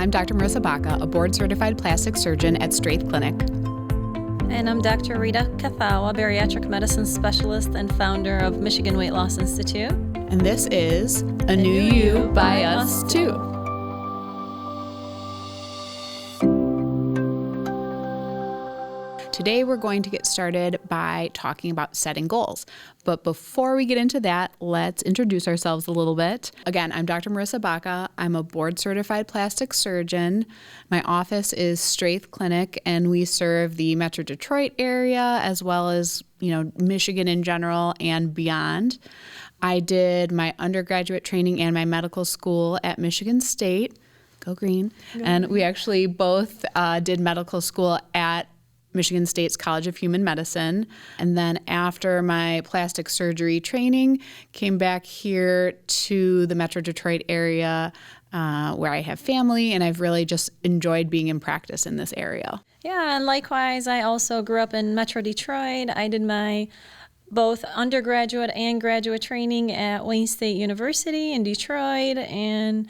I'm Dr. Marissa Baca, a board-certified plastic surgeon at Straith Clinic. And I'm Dr. Rita Kathawa, bariatric medicine specialist and founder of Michigan Weight Loss Institute. And this is A New You by Us Too. Today we're going to get started by talking about setting goals. But before we get into that, let's introduce ourselves a little bit. Again, I'm Dr. Marissa Baca. I'm a board-certified plastic surgeon. My office is Straith Clinic, and we serve the Metro Detroit area as well as, Michigan in general and beyond. I did my undergraduate training and my medical school at Michigan State. Go Green. And we actually both did medical school at Michigan State's College of Human Medicine. And then after my plastic surgery training, came back here to the Metro Detroit area where I have family, and I've really just enjoyed being in practice in this area. Yeah, and likewise, I also grew up in Metro Detroit. I did my both undergraduate and graduate training at Wayne State University in Detroit, and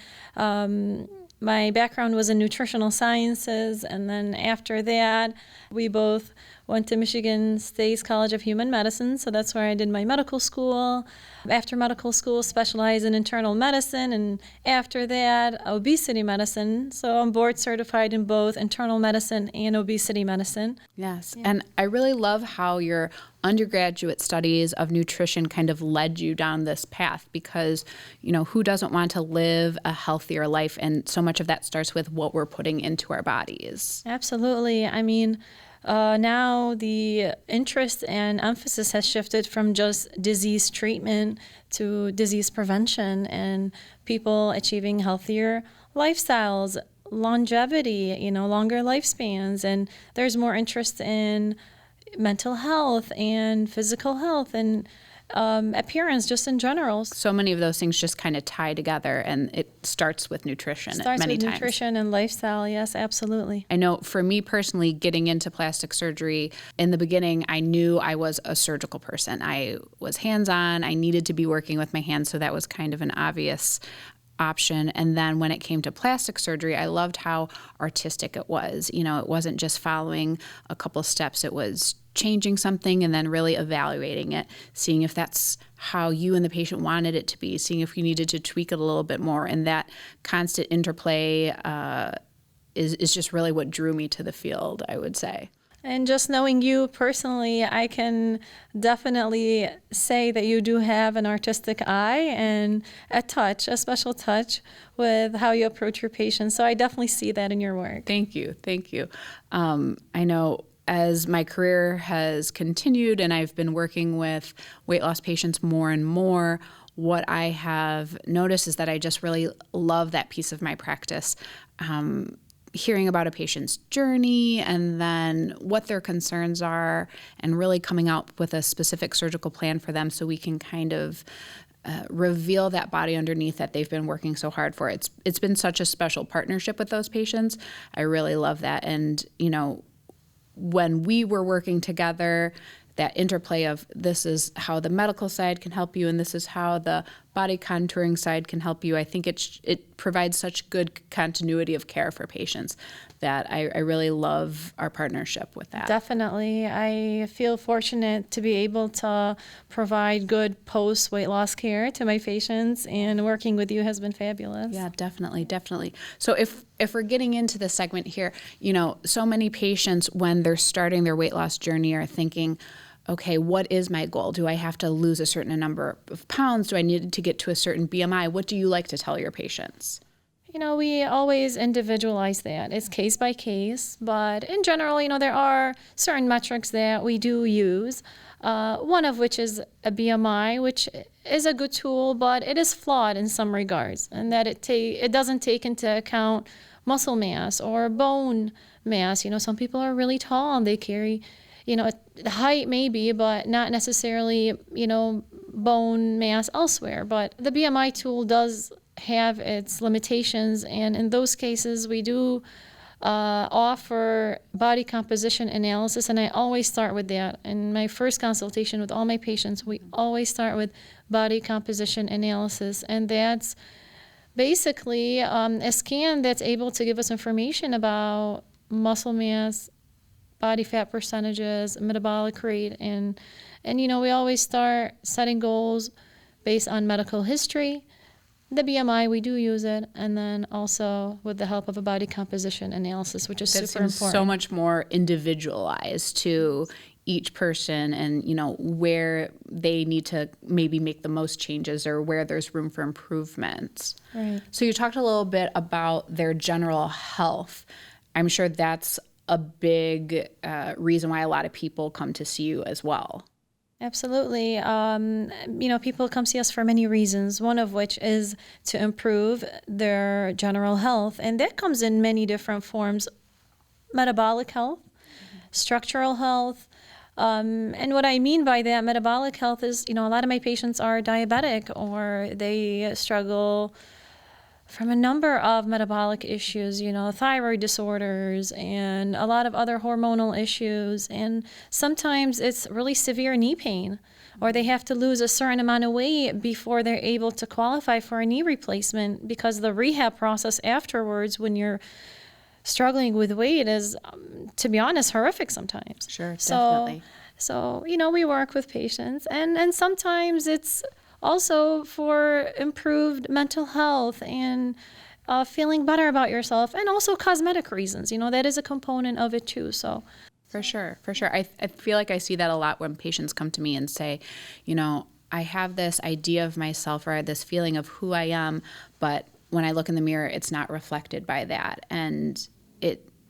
my background was in nutritional sciences, and then after that, we both went to Michigan State's College of Human Medicine, so that's where I did my medical school. After medical school, specialized in internal medicine, and after that, obesity medicine. So I'm board certified in both internal medicine and obesity medicine. Yes, yeah. And I really love how your undergraduate studies of nutrition kind of led you down this path because, who doesn't want to live a healthier life? And so much of that starts with what we're putting into our bodies. Absolutely. I mean, now the interest and emphasis has shifted from just disease treatment to disease prevention and people achieving healthier lifestyles, longevity, longer lifespans. And there's more interest in mental health and physical health and appearance just in general. So many of those things just kind of tie together, and it starts with nutrition many times. Nutrition and lifestyle, yes, absolutely. I know for me personally, getting into plastic surgery, in the beginning, I knew I was a surgical person. I was hands-on. I needed to be working with my hands, so that was kind of an obvious option. And then when it came to plastic surgery, I loved how artistic it was. It wasn't just following a couple steps. It was changing something and then really evaluating it, seeing if that's how you and the patient wanted it to be, seeing if you needed to tweak it a little bit more. And that constant interplay is just really what drew me to the field, I would say. And just knowing you personally, I can definitely say that you do have an artistic eye and a special touch with how you approach your patients. So I definitely see that in your work. Thank you. I know as my career has continued and I've been working with weight loss patients more and more, what I have noticed is that I just really love that piece of my practice. Hearing about a patient's journey and then what their concerns are and really coming out with a specific surgical plan for them so we can kind of reveal that body underneath that they've been working so hard for. It's been such a special partnership with those patients. I really love that. And, when we were working together, that interplay of this is how the medical side can help you and this is how the body contouring side can help you, I think it provides such good continuity of care for patients that I really love our partnership with that. Definitely. I feel fortunate to be able to provide good post-weight loss care to my patients, and working with you has been fabulous. Yeah, definitely. So if we're getting into the segment here, so many patients when they're starting their weight loss journey are thinking, okay, what is my goal? Do I have to lose a certain number of pounds? Do I need to get to a certain BMI? What do you like to tell your patients? We always individualize that. It's case by case, but in general, there are certain metrics that we do use, one of which is a BMI, which is a good tool, but it is flawed in some regards, and that it doesn't take into account muscle mass or bone mass. Some people are really tall and they carry height maybe, but not necessarily, bone mass elsewhere. But the BMI tool does have its limitations, and in those cases, we do offer body composition analysis, and I always start with that. In my first consultation with all my patients, we always start with body composition analysis, and that's basically a scan that's able to give us information about muscle mass, body fat percentages, metabolic rate, and we always start setting goals based on medical history. The BMI, we do use it, and then also with the help of a body composition analysis, which is That super seems important. so much more individualized to each person, and where they need to maybe make the most changes or where there's room for improvements. Right. So you talked a little bit about their general health. I'm sure that's a big reason why a lot of people come to see you as well. Absolutely. People come see us for many reasons, one of which is to improve their general health. And that comes in many different forms: metabolic health, structural health. And what I mean by that, metabolic health is, a lot of my patients are diabetic, or they struggle from a number of metabolic issues, thyroid disorders and a lot of other hormonal issues. And sometimes it's really severe knee pain, or they have to lose a certain amount of weight before they're able to qualify for a knee replacement, because the rehab process afterwards, when you're struggling with weight, is, to be honest, horrific sometimes. Sure, definitely. So we work with patients, and sometimes it's also for improved mental health and feeling better about yourself, and also cosmetic reasons. That is a component of it too. So For sure. I feel like I see that a lot when patients come to me and say, I have this idea of myself, or this feeling of who I am, but when I look in the mirror, it's not reflected by that. And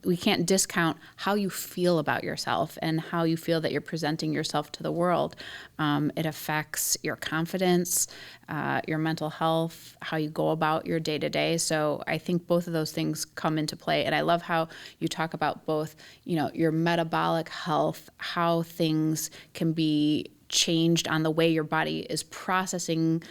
we can't discount how you feel about yourself and how you feel that you're presenting yourself to the world. It affects your confidence, your mental health, how you go about your day-to-day. So I think both of those things come into play. And I love how you talk about both, your metabolic health, how things can be changed on the way your body is processing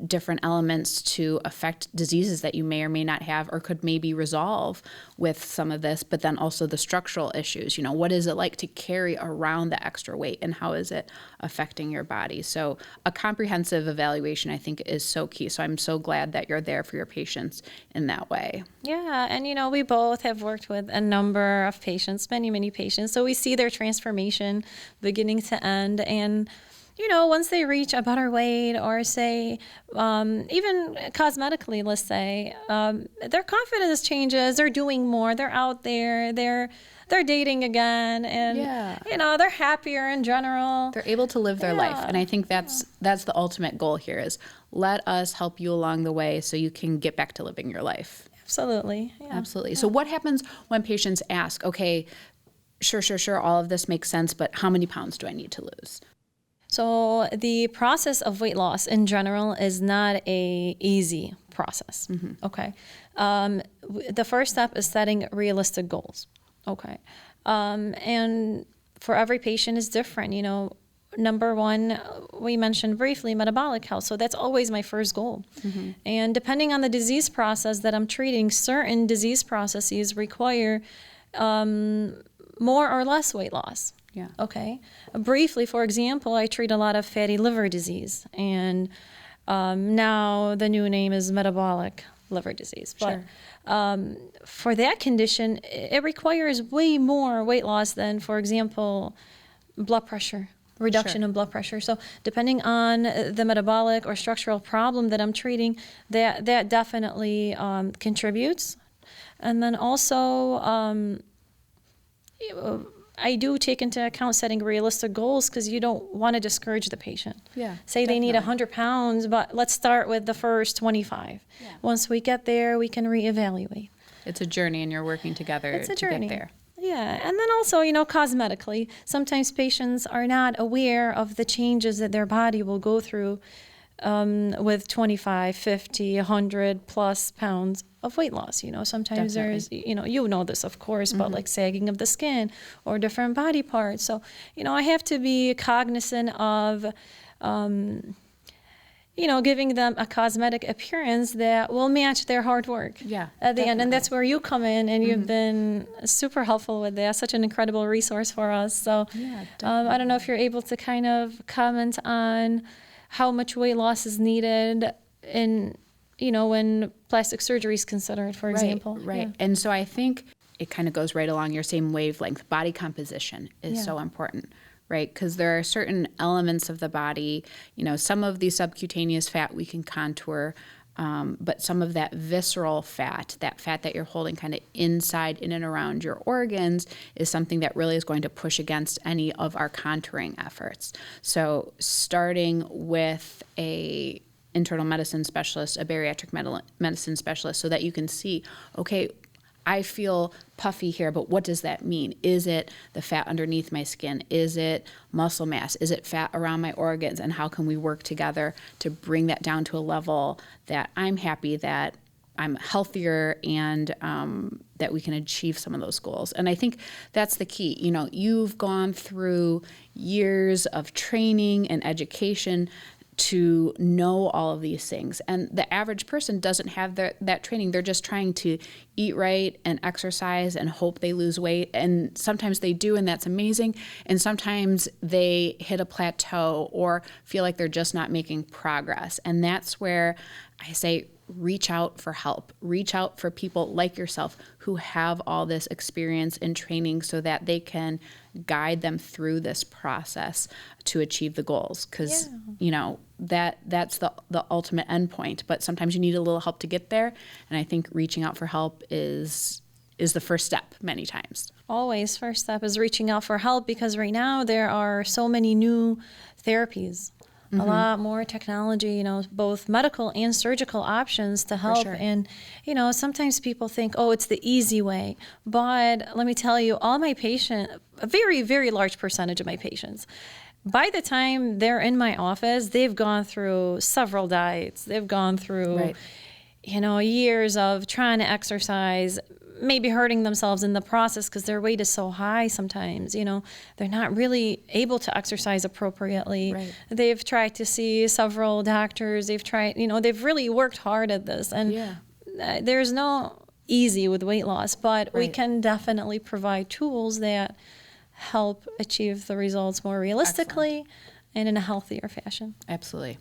different elements to affect diseases that you may or may not have, or could maybe resolve with some of this, but then also the structural issues. What is it like to carry around the extra weight, and how is it affecting your body? So a comprehensive evaluation, I think, is so key. So I'm so glad that you're there for your patients in that way. yeah, and we both have worked with a number of patients, many patients. So we see their transformation beginning to end, and once they reach a better weight, or say, even cosmetically, let's say, their confidence changes, they're doing more, they're out there, they're dating again, and, they're happier in general. They're able to live their life. And I think that's the ultimate goal here, is let us help you along the way so you can get back to living your life. Absolutely. Yeah. Absolutely. So what happens when patients ask, okay, sure, all of this makes sense, but how many pounds do I need to lose? So the process of weight loss in general is not a easy process. Mm-hmm. Okay. The first step is setting realistic goals. Okay. And for every patient is different. Number one, we mentioned briefly metabolic health. So that's always my first goal. Mm-hmm. And depending on the disease process that I'm treating, certain disease processes require more or less weight loss. Yeah. Okay. Briefly, for example, I treat a lot of fatty liver disease, and now the new name is metabolic liver disease. But for that condition, it requires way more weight loss than, for example, blood pressure, reduction in blood pressure. So depending on the metabolic or structural problem that I'm treating, that definitely contributes. And then also, I do take into account setting realistic goals, because you don't want to discourage the patient. Yeah, Say definitely. They need 100 pounds, but let's start with the first 25. Yeah. Once we get there, we can reevaluate. It's a journey, and you're working together It's a journey. Get there. Yeah, and then also, cosmetically, sometimes patients are not aware of the changes that their body will go through with 25, 50, 100 plus pounds of weight loss. Sometimes Definitely. there's, this, of course, but like sagging of the skin or different body parts. So, I have to be cognizant of, giving them a cosmetic appearance that will match their hard work Yeah, at the definitely. end. And that's where you come in, and you've been super helpful with that. Such an incredible resource for us. So Yeah, I don't know if you're able to kind of comment on how much weight loss is needed in when plastic surgery is considered, for example. Right. Yeah. And so I think it kind of goes right along your same wavelength. Body composition is so important, right? Because there are certain elements of the body, some of the subcutaneous fat we can contour, but some of that visceral fat, that fat that you're holding kind of inside, in and around your organs, is something that really is going to push against any of our contouring efforts. So starting with a internal medicine specialist, a bariatric medicine specialist, so that you can see, okay, I feel puffy here, but what does that mean? Is it the fat underneath my skin? Is it muscle mass? Is it fat around my organs? And how can we work together to bring that down to a level that I'm happy, that I'm healthier, and that we can achieve some of those goals? And I think that's the key. You've gone through years of training and education to know all of these things. And the average person doesn't have that training. They're just trying to eat right and exercise and hope they lose weight. And sometimes they do, and that's amazing. And sometimes they hit a plateau or feel like they're just not making progress. And that's where I say, reach out for help. Reach out for people like yourself who have all this experience and training so that they can guide them through this process to achieve the goals. Because, that's the ultimate end point. But sometimes you need a little help to get there. And I think reaching out for help is the first step many times. Always, first step is reaching out for help, because right now there are so many new therapies. A lot more technology, both medical and surgical options to help. sure. And, sometimes people think, oh, it's the easy way. But let me tell you, all my patients, a very, very large percentage of my patients, by the time they're in my office, they've gone through several diets. They've gone through, years of trying to exercise, maybe hurting themselves in the process because their weight is so high sometimes. They're not really able to exercise appropriately. Right. They've tried to see several doctors. They've tried, they've really worked hard at this. And there's no easy with weight loss, but we can definitely provide tools that help achieve the results more realistically. Excellent. And in a healthier fashion. Absolutely.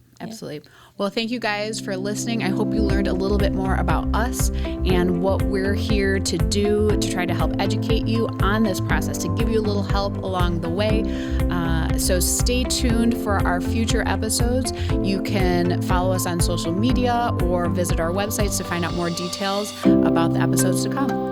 Well, thank you guys for listening. I hope you learned a little bit more about us and what we're here to do to try to help educate you on this process, to give you a little help along the way. So stay tuned for our future episodes. You can follow us on social media or visit our websites to find out more details about the episodes to come.